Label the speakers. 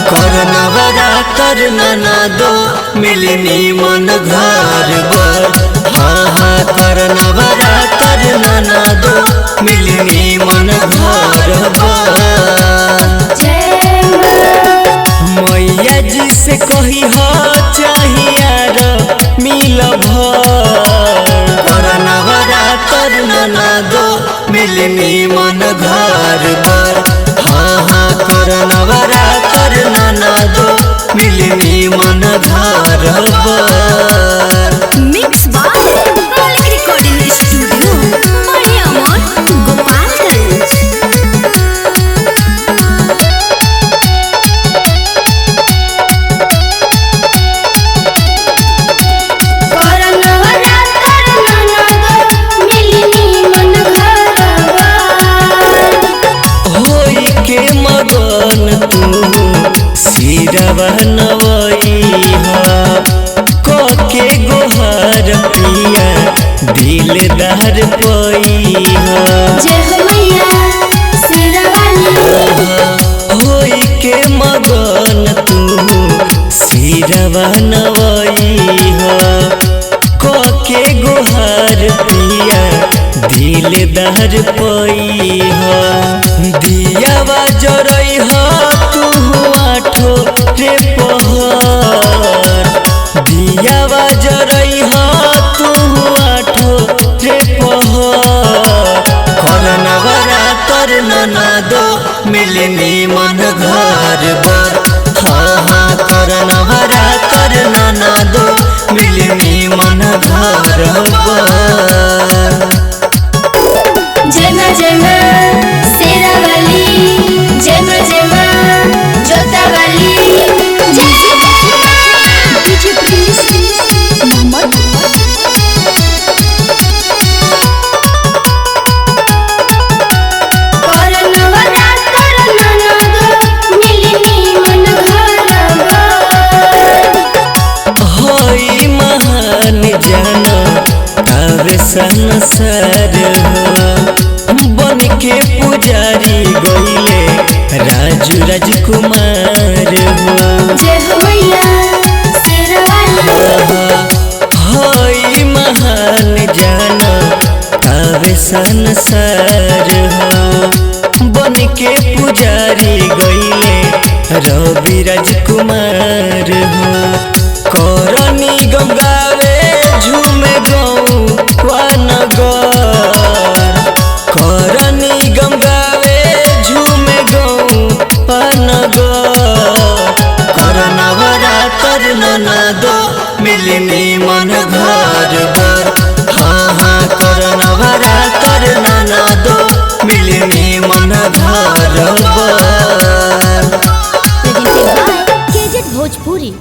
Speaker 1: करनवरा कर नाना दो मिलनी मन घर बर। हाँ हाँ करनवरा कर नाना दो मिलनी मन घर बर। मैया जी से कही हो चाहिए मिल करनवरा कर नाना दो मिलनी मन घर बर। हाँ हाँ करनवरा कर नाना दो मिलनी मन घर बर।
Speaker 2: मिक्स बाय मालिक रिकॉर्डिंग स्टूडियो मरियमन गोपालगंज।
Speaker 1: सिरवा नवैहा के गोहार पिया दिलदार पैहा। होई के मगन तू सिरवा नवैहा के गोहार पिया दिलदार पैहा। दियावा जरैहा तू आठो रे पहर। दियावा जरैहा तू आठो रे पहर। करनवरा कर नाना दो मिलनी मन घर बर। हाँ हाँ करनवरा कर नाना दो मिलनी मन घर बर।
Speaker 2: जय मां शेरा वाली, जय मां जोता वाली।
Speaker 1: संसार बन के पुजारी गईले राजू राजकुमार हई महान जान तावे संसार बन के पुजारी गईले रवि राजकुमार करनी गंगावे झूमे गऊ करनी गंगावे झूमे गऊ करनवरा कर नाना दो मिलनी मन घर बर। हाँ हाँ करनवरा कर नाना दो मिलनी मन घर बर।
Speaker 2: KZ भोजपुरी।